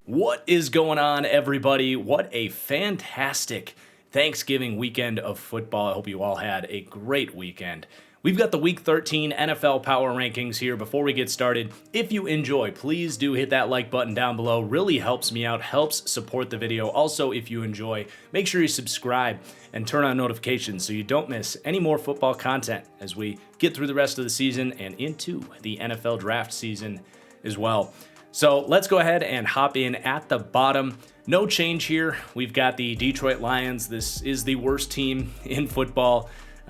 What is going on, everybody? What a fantastic Thanksgiving weekend of football. I hope you all had a great weekend. We've got the Week 13 NFL Power Rankings here. Before we get started, if you enjoy, please do hit that like button down below. Really helps me out, helps support the video. Also, if you enjoy, make sure you subscribe and turn on notifications so you don't miss any more football content as we get through the rest of the season and into the NFL draft season as well. So let's go ahead and hop in at the bottom. No change here. We've got the Detroit Lions. This is the worst team in football.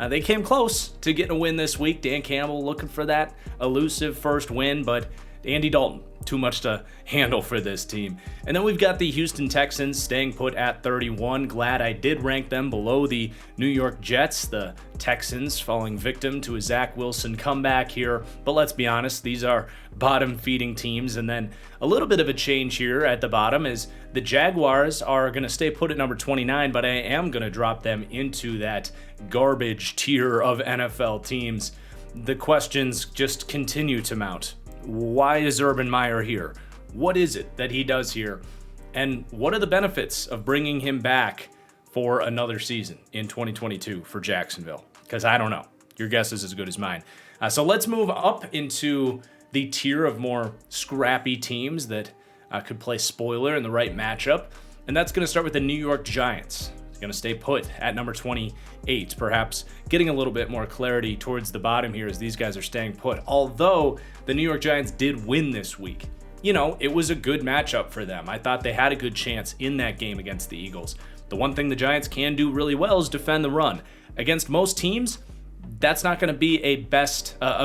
They came close to getting a win this week. Dan Campbell looking for that elusive first win, but Andy Dalton, too much to handle for this team. And then we've got the Houston Texans staying put at 31. Glad I did rank them below the New York Jets. The Texans falling victim to a Zach Wilson comeback here. But let's be honest, these are bottom-feeding teams. And then a little bit of a change here at the bottom is the Jaguars are going to stay put at number 29, but I am going to drop them into that garbage tier of NFL teams. The questions just continue to mount. Why is Urban Meyer here? What is it that he does here? And what are the benefits of bringing him back for another season in 2022 for Jacksonville? Because I don't know. Your guess is as good as mine. So let's move up into the tier of more scrappy teams that could play spoiler in the right matchup. And that's going to start with the New York Giants. Going to stay put at number 28, perhaps getting a little bit more clarity towards the bottom here as these guys are staying put. Although the New York Giants did win this week, you know, it was a good matchup for them. I thought they had a good chance in that game against the Eagles. The one thing the Giants can do really well is defend the run. Against most teams, that's not going to be a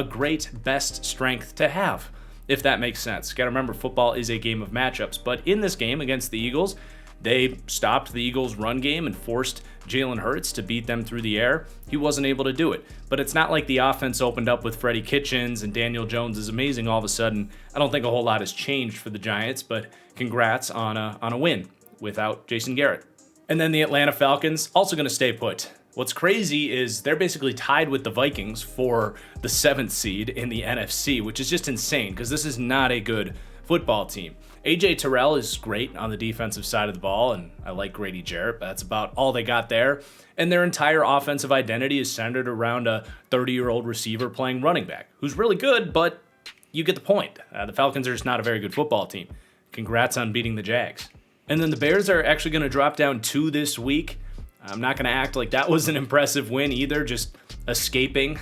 great best strength to have, if that makes sense. Got to remember, football is a game of matchups. But in this game against the Eagles, they stopped the Eagles' run game and forced Jalen Hurts to beat them through the air. He wasn't able to do it. But it's not like the offense opened up with Freddie Kitchens and Daniel Jones is amazing all of a sudden. I don't think a whole lot has changed for the Giants, but congrats on a win without Jason Garrett. And then the Atlanta Falcons, also going to stay put. What's crazy is they're basically tied with the Vikings for the 7th seed in the NFC, which is just insane because this is not a good football team. A.J. Terrell is great on the defensive side of the ball, and I like Grady Jarrett, but that's about all they got there. And their entire offensive identity is centered around a 30-year-old receiver playing running back, who's really good, but you get the point. The Falcons are just not a very good football team. Congrats on beating the Jags. And then the Bears are actually going to drop down 2 this week. I'm not going to act like that was an impressive win either, just escaping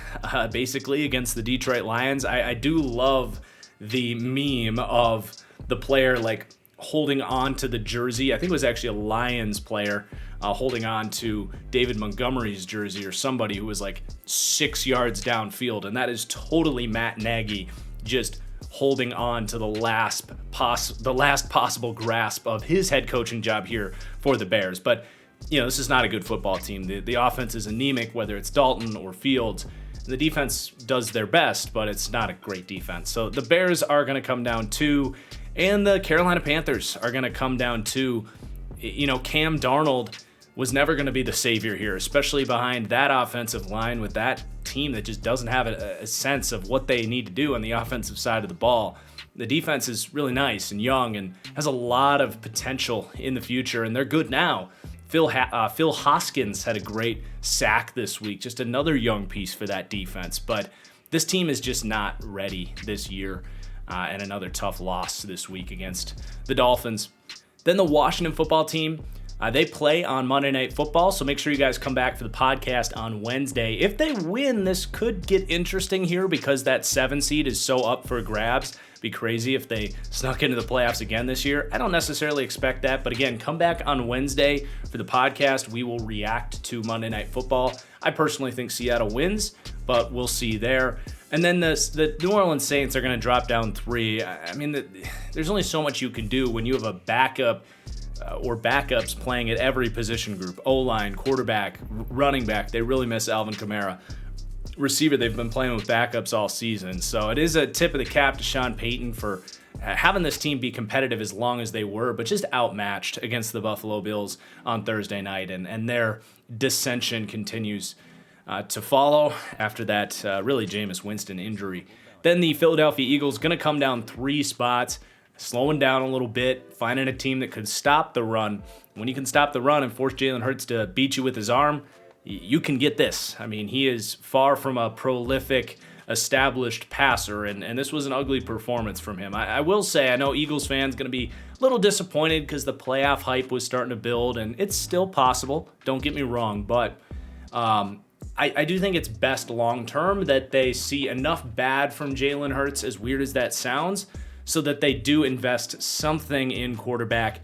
basically against the Detroit Lions. I do love the meme of the player like holding on to the jersey. I think it was actually a Lions player holding on to David Montgomery's jersey or somebody who was like 6 yards downfield. And that is totally Matt Nagy just holding on to the last possible grasp of his head coaching job here for the Bears. But, you know, this is not a good football team. The offense is anemic, whether it's Dalton or Fields. The defense does their best, but it's not a great defense. So the Bears are going to come down 2, and the Carolina Panthers are going to come down 2. You know, Cam Darnold was never going to be the savior here, especially behind that offensive line with that team that just doesn't have a sense of what they need to do on the offensive side of the ball. The defense is really nice and young and has a lot of potential in the future, and they're good now. Phil Hoskins had a great sack this week, just another young piece for that defense. But this team is just not ready this year, and another tough loss this week against the Dolphins. Then the Washington football team, they play on Monday Night Football, so make sure you guys come back for the podcast on Wednesday. If they win, this could get interesting here because that 7 seed is so up for grabs. Be crazy if they snuck into the playoffs again this year. I don't necessarily expect that, but again, come back on Wednesday for the podcast. We will react to Monday Night Football. I personally think Seattle wins, but we'll see there. And then the New Orleans Saints are going to drop down 3. I mean, there's only so much you can do when you have a backup or backups playing at every position group. O-line, quarterback, running back. They really miss Alvin Kamara. Receiver, they've been playing with backups all season. So it is a tip of the cap to Sean Payton for having this team be competitive as long as they were, but just outmatched against the Buffalo Bills on Thursday night. And their dissension continues to follow after that really Jameis Winston injury. Then the Philadelphia Eagles going to come down 3 spots, slowing down a little bit, finding a team that could stop the run. When you can stop the run and force Jalen Hurts to beat you with his arm, you can get this. I mean, he is far from a prolific, established passer, and this was an ugly performance from him. I will say, I know Eagles fans going to be a little disappointed because the playoff hype was starting to build, and it's still possible, don't get me wrong, but I do think it's best long-term that they see enough bad from Jalen Hurts, as weird as that sounds, so that they do invest something in quarterback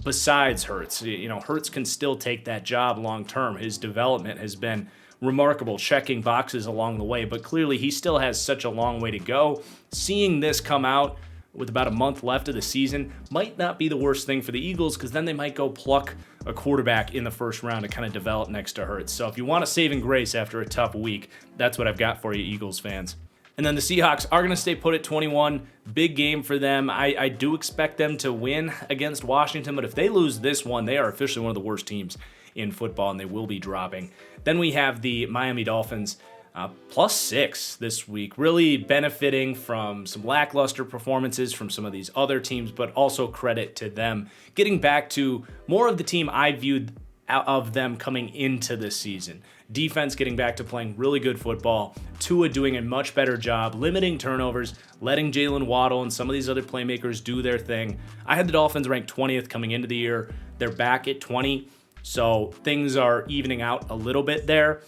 besides Hurts. You know, Hurts can still take that job long-term. His development has been remarkable, checking boxes along the way, but clearly he still has such a long way to go. Seeing this come out with about a month left of the season might not be the worst thing for the Eagles, because then they might go pluck a quarterback in the first round to kind of develop next to Hurts. So if you want a saving grace after a tough week, that's what I've got for you, Eagles fans. And then the Seahawks are going to stay put at 21. Big game for them. I do expect them to win against Washington, but if they lose this one, they are officially one of the worst teams in football, and they will be dropping. Then we have the Miami Dolphins, +6 this week, really benefiting from some lackluster performances from some of these other teams, but also credit to them getting back to more of the team I viewed out of them coming into this season. Defense getting back to playing really good football. Tua doing a much better job, limiting turnovers, letting Jalen Waddle and some of these other playmakers do their thing. I had the Dolphins ranked 20th coming into the year. They're back at 20, so things are evening out a little bit there.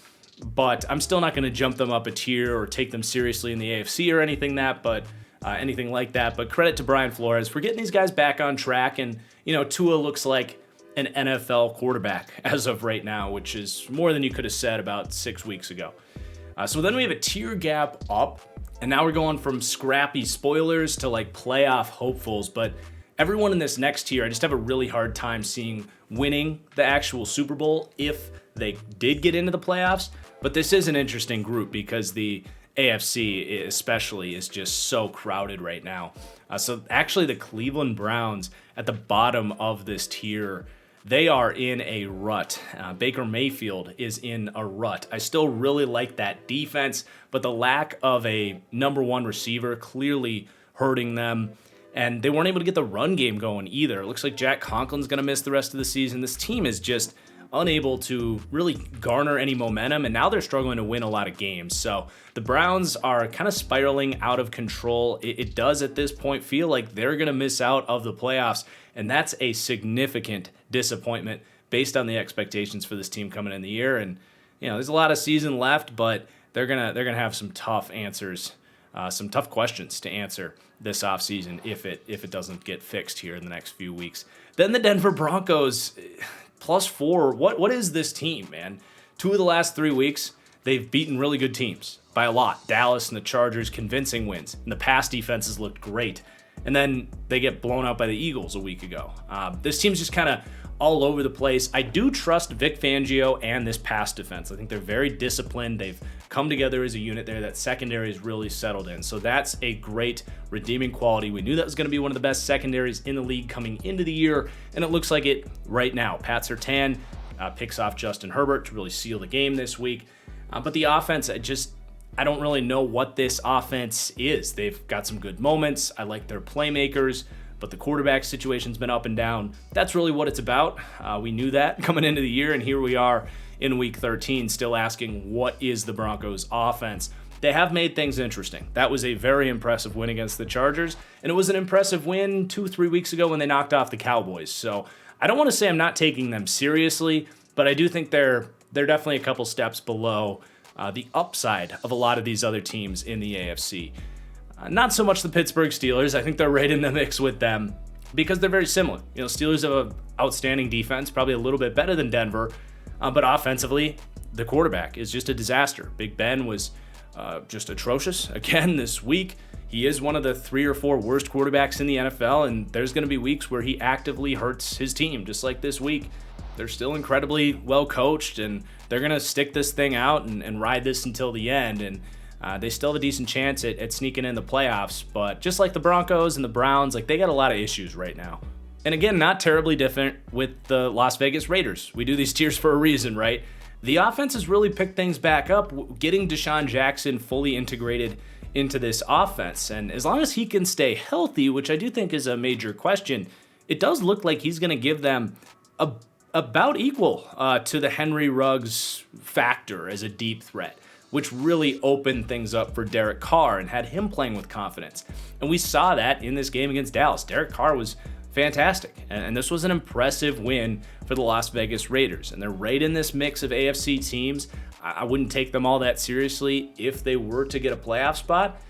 But I'm still not going to jump them up a tier or take them seriously in the AFC or anything like that. But credit to Brian Flores for getting these guys back on track. And, Tua looks like an NFL quarterback as of right now, which is more than you could have said about 6 weeks ago. So then we have a tier gap up, and now we're going from scrappy spoilers to like playoff hopefuls. But everyone in this next tier, I just have a really hard time seeing winning the actual Super Bowl if they did get into the playoffs. But this is an interesting group because the AFC especially is just so crowded right now. So actually the Cleveland Browns at the bottom of this tier, they are in a rut. Baker Mayfield is in a rut. I still really like that defense, but the lack of a number one receiver clearly hurting them. And they weren't able to get the run game going either. It looks like Jack Conklin's going to miss the rest of the season. This team is just unable to really garner any momentum, and now they're struggling to win a lot of games. So the Browns are kind of spiraling out of control. It does at this point feel like they're going to miss out of the playoffs, and that's a significant disappointment based on the expectations for this team coming in the year. And there's a lot of season left, but they're gonna have some tough answers, some tough questions to answer this offseason if it doesn't get fixed here in the next few weeks. Then the Denver Broncos, +4. What is this team, man? 2 of the last 3 weeks, they've beaten really good teams by a lot. Dallas and the Chargers, convincing wins. And the pass defenses looked great. And then they get blown out by the Eagles a week ago. This team's just kind of all over the place. I do trust Vic Fangio and this pass defense. I think they're very disciplined. They've come together as a unit there. That secondary is really settled in. So that's a great redeeming quality. We knew that was going to be one of the best secondaries in the league coming into the year, and it looks like it right now. Pat Surtain picks off Justin Herbert to really seal the game this week. But the offense, I don't really know what this offense is. They've got some good moments. I like their playmakers, but the quarterback situation's been up and down. That's really what it's about. We knew that coming into the year, and here we are in Week 13 still asking, what is the Broncos offense? They have made things interesting. That was a very impressive win against the Chargers, and it was an impressive win 2-3 weeks ago when they knocked off the Cowboys. So I don't want to say I'm not taking them seriously, but I do think they're definitely a couple steps below the upside of a lot of these other teams in the AFC. Not so much the Pittsburgh Steelers. I think they're right in the mix with them because they're very similar. Steelers have an outstanding defense, probably a little bit better than Denver, but offensively, the quarterback is just a disaster. Big Ben was just atrocious again this week. He is one of the 3 or 4 worst quarterbacks in the NFL, and there's going to be weeks where he actively hurts his team, just like this week. They're still incredibly well coached, and they're going to stick this thing out and ride this until the end. And they still have a decent chance at sneaking in the playoffs. But just like the Broncos and the Browns, they got a lot of issues right now. And again, not terribly different with the Las Vegas Raiders. We do these tiers for a reason, right? the offense has really picked things back up, getting Deshaun Jackson fully integrated into this offense. And as long as he can stay healthy, which I do think is a major question, it does look like he's going to give them about equal to the Henry Ruggs factor as a deep threat, which really opened things up for Derek Carr and had him playing with confidence. And we saw that in this game against Dallas. Derek Carr was fantastic, and this was an impressive win for the Las Vegas Raiders. And they're right in this mix of AFC teams. I wouldn't take them all that seriously if they were to get a playoff spot,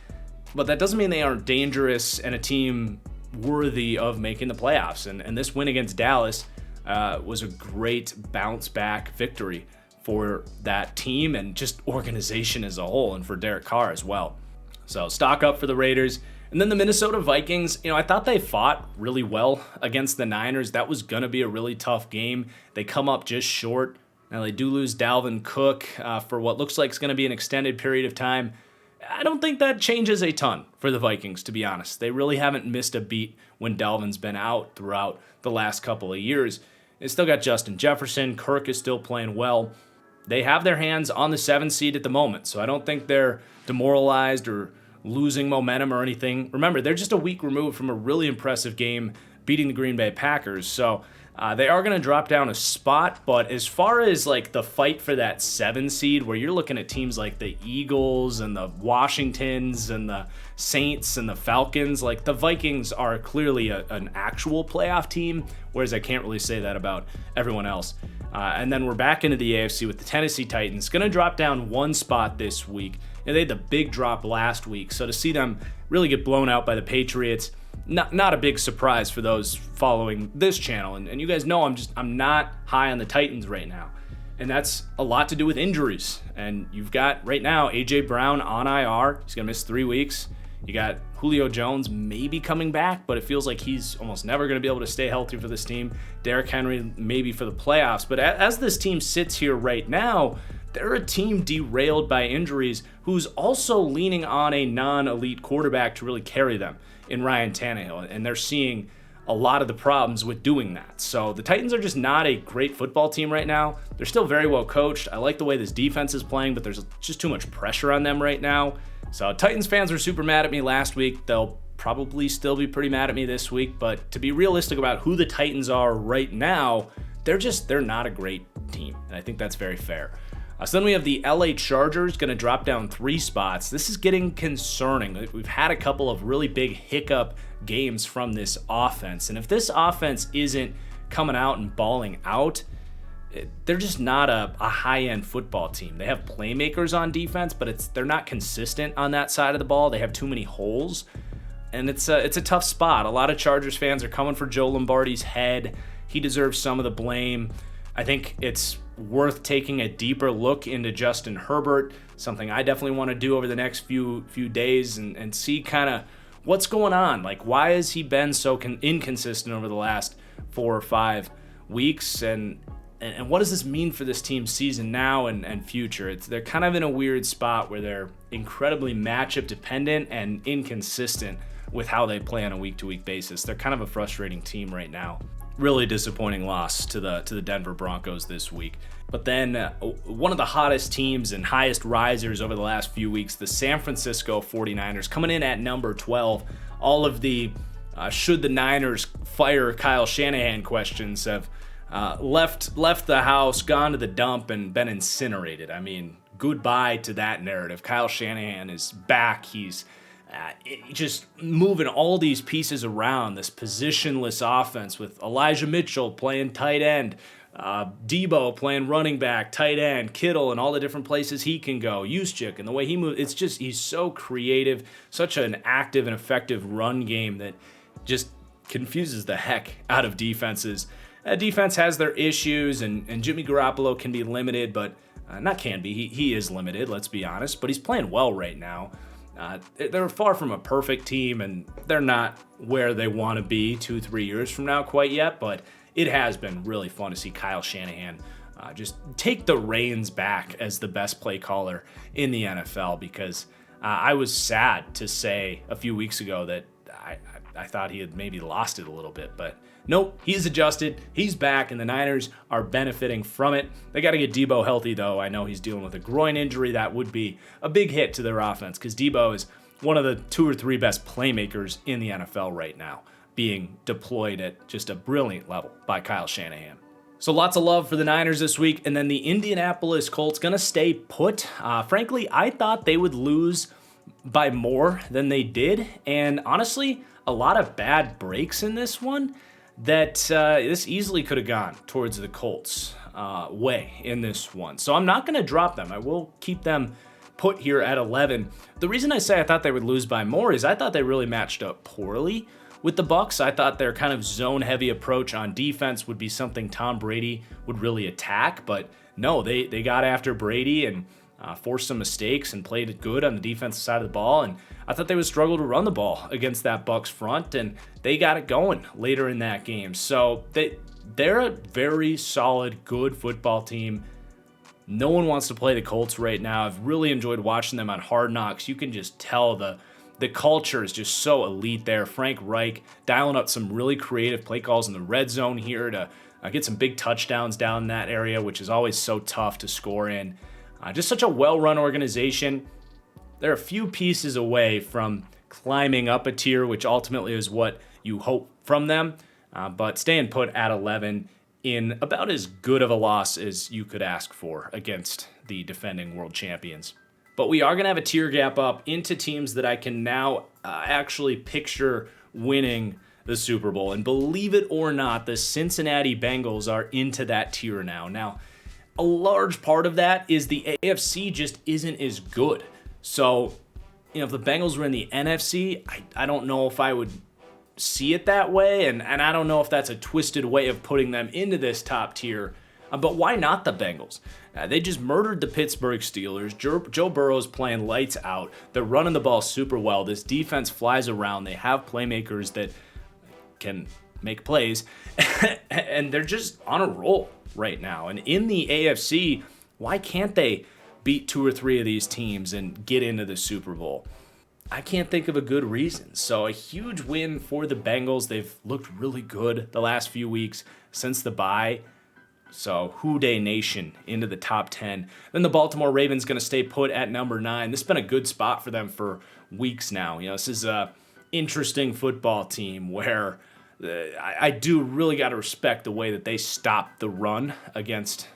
but that doesn't mean they aren't dangerous and a team worthy of making the playoffs. And this win against Dallas was a great bounce back victory for that team and just organization as a whole, and for Derek Carr as well. So stock up for the Raiders. And then the Minnesota Vikings, I thought they fought really well against the Niners. That was going to be a really tough game. They come up just short. Now they do lose Dalvin Cook for what looks like it's going to be an extended period of time. I don't think that changes a ton for the Vikings, to be honest. They really haven't missed a beat when Dalvin's been out throughout the last couple of years. They still got Justin Jefferson. Kirk is still playing well. They have their hands on the 7th seed at the moment, so I don't think they're demoralized or losing momentum or anything. Remember, they're just a week removed from a really impressive game beating the Green Bay Packers, so they are going to drop down a spot. But as far as like the fight for that 7 seed, where you're looking at teams like the Eagles and the Washingtons and the Saints and the Falcons, like the Vikings are clearly an actual playoff team, whereas I can't really say that about everyone else. And then we're back into the AFC with the Tennessee Titans, going to drop down 1 spot this week. They had the big drop last week, so to see them really get blown out by the Patriots, not a big surprise for those following this channel. And you guys know I'm not high on the Titans right now, and that's a lot to do with injuries. And you've got right now A.J. Brown on IR. He's going to miss 3 weeks. You got Julio Jones maybe coming back, but it feels like he's almost never going to be able to stay healthy for this team. Derrick Henry maybe for the playoffs. But as this team sits here right now, they're a team derailed by injuries who's also leaning on a non-elite quarterback to really carry them in Ryan Tannehill. And they're seeing a lot of the problems with doing that. So the Titans are just not a great football team right now. They're still very well coached. I like the way this defense is playing, but there's just too much pressure on them right now. So Titans fans were super mad at me last week. They'll probably still be pretty mad at me this week. But to be realistic about who the Titans are right now, they're not a great team. And I think that's very fair. So then we have the LA Chargers going to drop down 3 spots. This is getting concerning. We've had a couple of really big hiccup games from this offense. And if this offense isn't coming out and balling out, they're just not a high-end football team. They have playmakers on defense, but they're not consistent on that side of the ball. They have too many holes, and it's a tough spot. A lot of Chargers fans are coming for Joe Lombardi's head. He deserves some of the blame. I think it's worth taking a deeper look into Justin Herbert, something I definitely want to do over the next few days and see kind of what's going on. Like, why has he been so inconsistent over the last 4 or 5 weeks? And what does this mean for this team's season now and future? They're kind of in a weird spot where they're incredibly matchup dependent and inconsistent with how they play on a week-to-week basis. They're kind of a frustrating team right now. Really disappointing loss to the Denver Broncos this week. But then one of the hottest teams and highest risers over the last few weeks, the San Francisco 49ers, coming in at number 12. All of the should the Niners fire Kyle Shanahan questions have left the house, gone to the dump, and been incinerated. I mean, goodbye to that narrative. Kyle Shanahan is back. He's just moving all these pieces around, this positionless offense with Elijah Mitchell playing tight end, Debo playing running back, tight end, Kittle, and all the different places he can go, Juszczyk, and the way he moves. He's so creative, such an active and effective run game that just confuses the heck out of defenses. Defense has their issues, and Jimmy Garoppolo can be limited, but not can be. He is limited, let's be honest, but he's playing well right now. They're far from a perfect team, and they're not where they want to be 2-3 years from now quite yet, but it has been really fun to see Kyle Shanahan just take the reins back as the best play caller in the NFL, because I was sad to say a few weeks ago that I thought he had maybe lost it a little bit, but nope, he's adjusted, he's back, and the Niners are benefiting from it. They got to get Debo healthy, though. I know he's dealing with a groin injury. That would be a big hit to their offense because Debo is one of the 2 or 3 best playmakers in the NFL right now, being deployed at just a brilliant level by Kyle Shanahan. So lots of love for the Niners this week, and then the Indianapolis Colts going to stay put. Frankly, I thought they would lose by more than they did, and honestly, a lot of bad breaks in this one that this easily could have gone towards the Colts way in this one. So I'm not going to drop them. I will keep them put here at 11. The reason I say I thought they would lose by more is I thought they really matched up poorly with the Bucs. I thought their kind of zone-heavy approach on defense would be something Tom Brady would really attack, but no, they got after Brady and forced some mistakes and played it good on the defensive side of the ball, and I thought they would struggle to run the ball against that Bucs front, and they got it going later in that game. So they're a very solid, good football team. No one wants to play the Colts right now. I've really enjoyed watching them on Hard Knocks. You can just tell the culture is just so elite there. Frank Reich dialing up some really creative play calls in the red zone here to get some big touchdowns down in that area, which is always so tough to score in. Just such a well-run organization. They're a few pieces away from climbing up a tier, which ultimately is what you hope from them. But staying put at 11 in about as good of a loss as you could ask for against the defending world champions. But we are going to have a tier gap up into teams that I can now actually picture winning the Super Bowl. And believe it or not, the Cincinnati Bengals are into that tier now. Now, a large part of that is the AFC just isn't as good. So, if the Bengals were in the NFC, I don't know if I would see it that way. And I don't know if that's a twisted way of putting them into this top tier. But why not the Bengals? They just murdered the Pittsburgh Steelers. Joe Burrow's playing lights out. They're running the ball super well. This defense flies around. They have playmakers that can make plays. And they're just on a roll right now. And in the AFC, why can't they beat 2 or 3 of these teams and get into the Super Bowl? I can't think of a good reason. So a huge win for the Bengals. They've looked really good the last few weeks since the bye. So Houday Nation into the top 10. Then the Baltimore Ravens going to stay put at number 9. This has been a good spot for them for weeks now. This is a interesting football team where I do really got to respect the way that they stopped the run against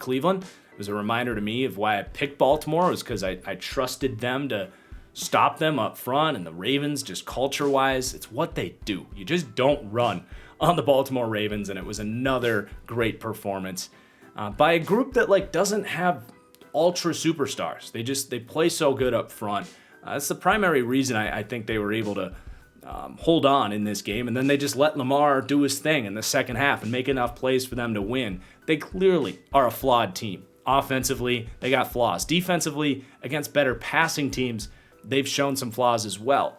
Cleveland. It was a reminder to me of why I picked Baltimore. It was because I trusted them to stop them up front, and the Ravens, just culture-wise, it's what they do. You just don't run on the Baltimore Ravens, and it was another great performance by a group that doesn't have ultra superstars. They play so good up front. That's the primary reason I think they were able to hold on in this game, and then they just let Lamar do his thing in the second half and make enough plays for them to win. They clearly are a flawed team. Offensively, they got flaws. Defensively, against better passing teams, they've shown some flaws as well.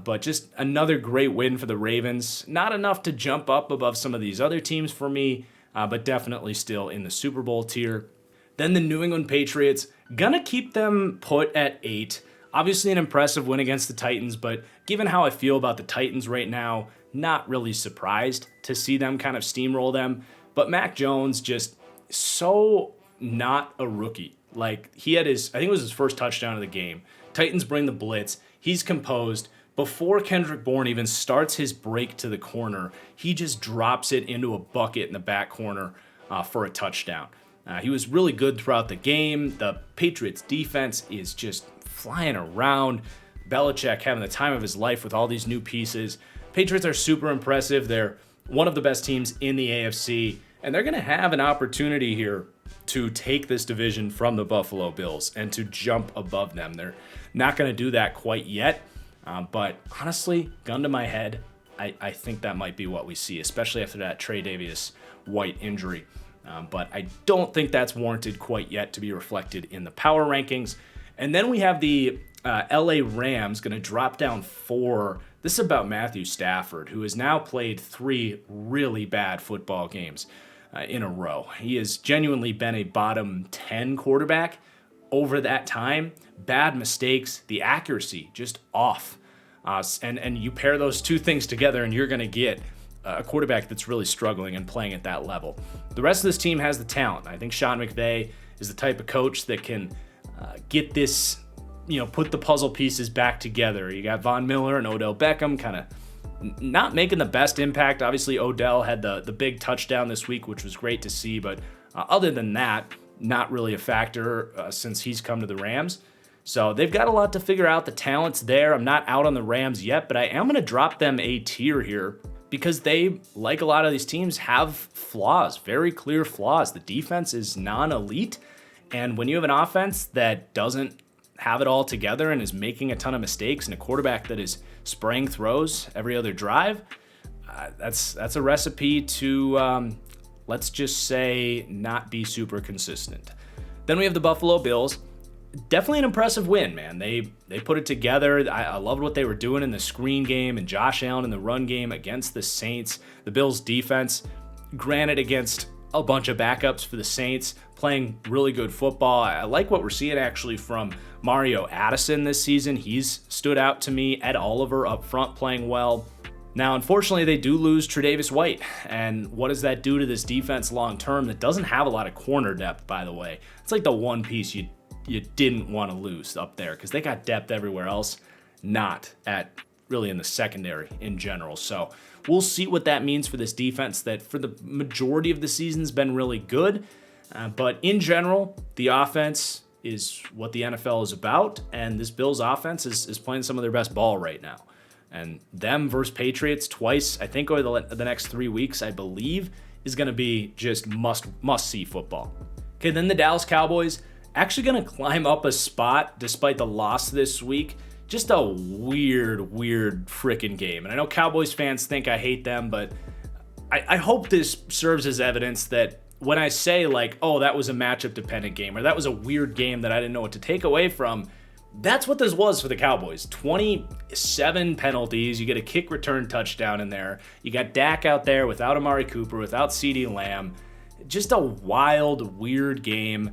But just another great win for the Ravens. Not enough to jump up above some of these other teams for me, but definitely still in the Super Bowl tier. Then the New England Patriots, gonna keep them put at 8. Obviously an impressive win against the Titans, but given how I feel about the Titans right now, not really surprised to see them kind of steamroll them. But Mac Jones just so not a rookie. He had I think it was his first touchdown of the game. Titans bring the blitz. He's composed. Before Kendrick Bourne even starts his break to the corner, he just drops it into a bucket in the back corner for a touchdown. He was really good throughout the game. The Patriots defense is just flying around. Belichick having the time of his life with all these new pieces. Patriots are super impressive. They're one of the best teams in the AFC, and they're going to have an opportunity here to take this division from the Buffalo Bills and to jump above them. They're not going to do that quite yet. But honestly, gun to my head, I think that might be what we see, especially after that Trey Davis-White injury. But I don't think that's warranted quite yet to be reflected in the power rankings. And then we have the LA Rams going to drop down 4. This is about Matthew Stafford, who has now played 3 really bad football games in a row. He has genuinely been a bottom 10 quarterback over that time. Bad mistakes, the accuracy just off. And you pair those two things together and you're going to get a quarterback that's really struggling and playing at that level. The rest of this team has the talent. I think Sean McVay is the type of coach that can get this, put the puzzle pieces back together. You got Von Miller and Odell Beckham kind of not making the best impact. Obviously, Odell had the big touchdown this week, which was great to see. But other than that, not really a factor since he's come to the Rams. So they've got a lot to figure out. The talent's there. I'm not out on the Rams yet, but I am going to drop them a tier here because they, like a lot of these teams, have flaws, very clear flaws. The defense is non-elite. And when you have an offense that doesn't have it all together and is making a ton of mistakes and a quarterback that is spraying throws every other drive, that's a recipe to, let's just say, not be super consistent. Then we have the Buffalo Bills. Definitely an impressive win, man. They put it together. I loved what they were doing in the screen game and Josh Allen in the run game against the Saints. The Bills defense, granted against a bunch of backups for the Saints, playing really good football. I like what we're seeing actually from Mario Addison this season. He's stood out to me. Ed Oliver up front playing well. Now, unfortunately, they do lose Tre'Davious White. And what does that do to this defense long term that doesn't have a lot of corner depth, by the way? It's like the one piece you didn't want to lose up there because they got depth everywhere else, not at really in the secondary in general. So we'll see what that means for this defense that for the majority of the season has been really good. But in general, the offense is what the NFL is about, and this Bills offense is playing some of their best ball right now. And them versus Patriots twice, I think over the next 3 weeks, I believe, is going to be just must-see football. Okay, then the Dallas Cowboys, actually going to climb up a spot despite the loss this week. Just a weird freaking game. And I know Cowboys fans think I hate them, but I hope this serves as evidence that when I say like, oh, that was a matchup-dependent game, or that was a weird game that I didn't know what to take away from, that's what this was for the Cowboys. 27 penalties. You get a kick return touchdown in there. You got Dak out there without Amari Cooper, without CeeDee Lamb. Just a wild, weird game.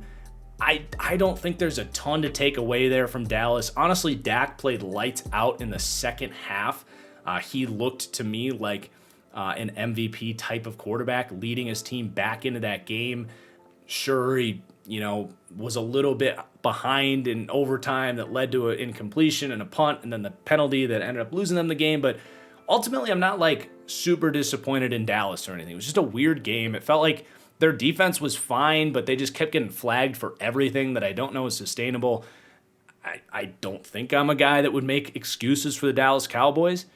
I don't think there's a ton to take away there from Dallas. Honestly, Dak played lights out in the second half. He looked to me like an MVP type of quarterback, leading his team back into that game. Sure, he was a little bit behind in overtime that led to an incompletion and a punt and then the penalty that ended up losing them the game. But ultimately, I'm not like super disappointed in Dallas or anything. It was just a weird game. It felt like their defense was fine, but they just kept getting flagged for everything that I don't know is sustainable. I don't think I'm a guy that would make excuses for the Dallas Cowboys.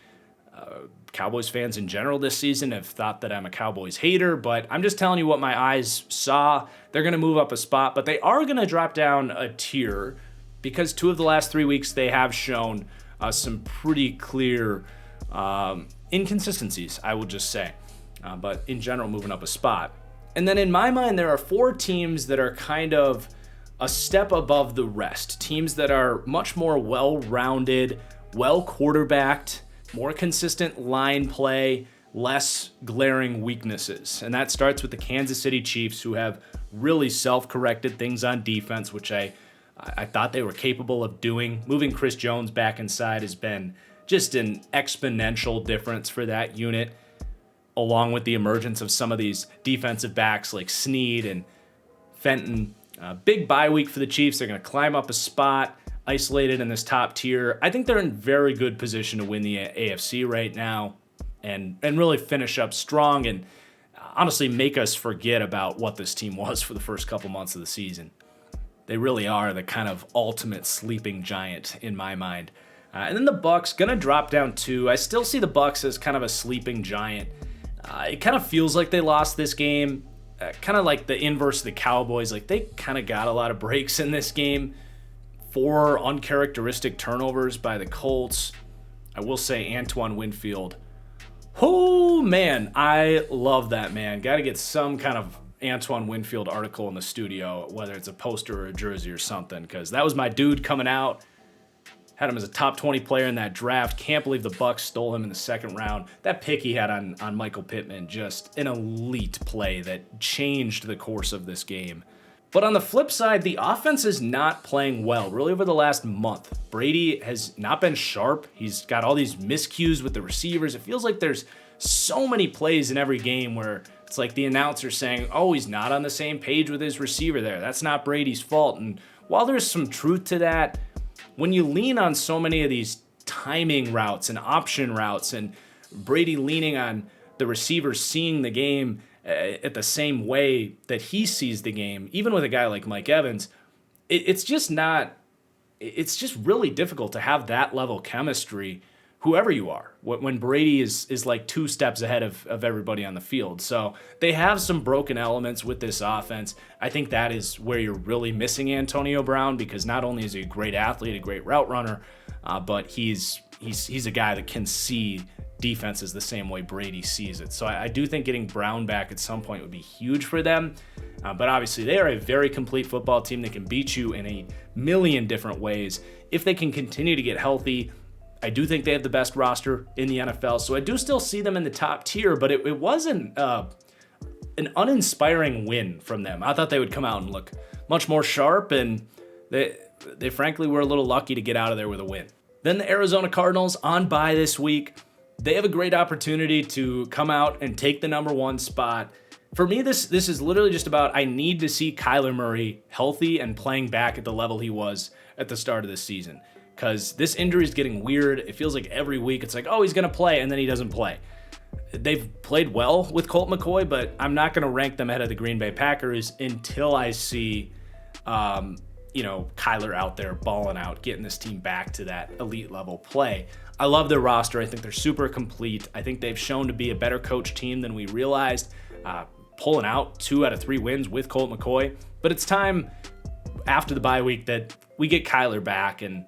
Cowboys fans in general this season have thought that I'm a Cowboys hater, but I'm just telling you what my eyes saw. They're going to move up a spot, but they are going to drop down a tier because 2 of the last 3 weeks they have shown some pretty clear inconsistencies, I will just say. But in general, moving up a spot. And then in my mind, there are 4 teams that are kind of a step above the rest. Teams that are much more well-rounded, well-quarterbacked, more consistent line play, less glaring weaknesses. And that starts with the Kansas City Chiefs, who have really self-corrected things on defense, which I thought they were capable of doing. Moving Chris Jones back inside has been just an exponential difference for that unit, along with the emergence of some of these defensive backs like Snead and Fenton. Big bye week for the Chiefs. They're going to climb up a spot, isolated in this top tier. I think they're in very good position to win the AFC right now and really finish up strong and honestly make us forget about what this team was for the first couple months of the season. They really are the kind of ultimate sleeping giant in my mind. And then the Bucks going to drop down 2. I still see the Bucks as kind of a sleeping giant. It kind of feels like they lost this game, kind of like the inverse of the Cowboys. Like they kind of got a lot of breaks in this game. 4 uncharacteristic turnovers by the Colts. I will say Antoine Winfield. Oh, man, I love that man. Got to get some kind of Antoine Winfield article in the studio, whether it's a poster or a jersey or something, because that was my dude coming out. Had him as a top 20 player in that draft. Can't believe the Bucks stole him in the second round. That pick he had on Michael Pittman, just an elite play that changed the course of this game. But on the flip side, the offense is not playing well. Really over the last month, Brady has not been sharp. He's got all these miscues with the receivers. It feels like there's so many plays in every game where it's like the announcer saying, oh, he's not on the same page with his receiver there. That's not Brady's fault. And while there's some truth to that, when you lean on so many of these timing routes and option routes and Brady leaning on the receivers seeing the game at the same way that he sees the game, even with a guy like Mike Evans, it's just really difficult to have that level chemistry, whoever you are, when Brady is like 2 steps ahead of everybody on the field. So they have some broken elements with this offense. I think that is where you're really missing Antonio Brown, because not only is he a great athlete, a great route runner, but he's a guy that can see defenses the same way Brady sees it. So I do think getting Brown back at some point would be huge for them. But obviously they are a very complete football team that can beat you in a million different ways. If they can continue to get healthy, I do think they have the best roster in the NFL. So I do still see them in the top tier, but it wasn't an uninspiring win from them. I thought they would come out and look much more sharp, and they frankly were a little lucky to get out of there with a win. Then the Arizona Cardinals on bye this week. They have a great opportunity to come out and take the number 1 spot. For me, this is literally just about, I need to see Kyler Murray healthy and playing back at the level he was at the start of the season, because this injury is getting weird. It feels like every week it's like, oh, he's going to play, and then he doesn't play. They've played well with Colt McCoy, but I'm not going to rank them ahead of the Green Bay Packers until I see Kyler out there balling out, getting this team back to that elite level play. I love their roster. I think they're super complete. I think they've shown to be a better coach team than we realized, pulling out 2 out of 3 wins with Colt McCoy. But it's time after the bye week that we get Kyler back and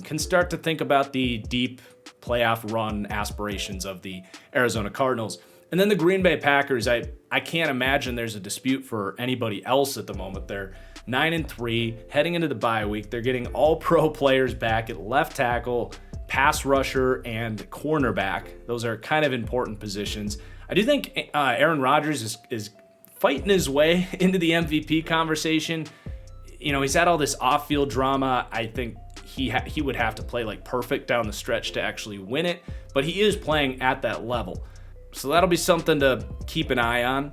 can start to think about the deep playoff run aspirations of the Arizona Cardinals. And then the Green Bay Packers, I can't imagine there's a dispute for anybody else at the moment. They're 9-3, heading into the bye week. They're getting all pro players back at left tackle, pass rusher, and cornerback. Those are kind of important positions. I do think Aaron Rodgers is fighting his way into the MVP conversation. He's had all this off-field drama. I think he would have to play like perfect down the stretch to actually win it, but he is playing at that level. So that'll be something to keep an eye on.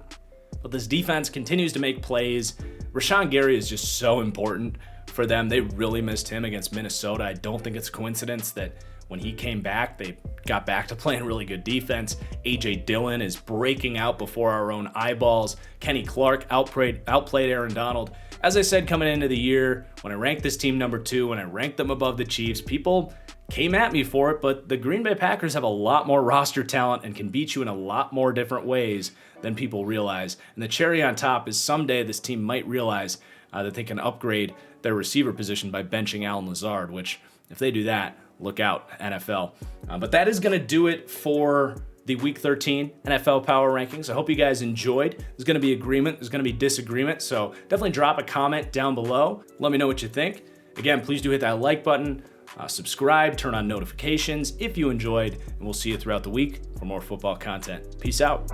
But this defense continues to make plays. Rashawn Gary is just so important for them. They really missed him against Minnesota. I don't think it's a coincidence that when he came back, they got back to playing really good defense. A.J. Dillon is breaking out before our own eyeballs. Kenny Clark outplayed Aaron Donald. As I said coming into the year, when I ranked this team number 2, when I ranked them above the Chiefs, people came at me for it, but the Green Bay Packers have a lot more roster talent and can beat you in a lot more different ways than people realize. And the cherry on top is someday this team might realize that they can upgrade their receiver position by benching Allen Lazard, which if they do that, look out, NFL. But that is going to do it for the Week 13 NFL Power Rankings. I hope you guys enjoyed. There's going to be agreement. There's going to be disagreement. So definitely drop a comment down below. Let me know what you think. Again, please do hit that like button. Subscribe, turn on notifications if you enjoyed, and we'll see you throughout the week for more football content. Peace out.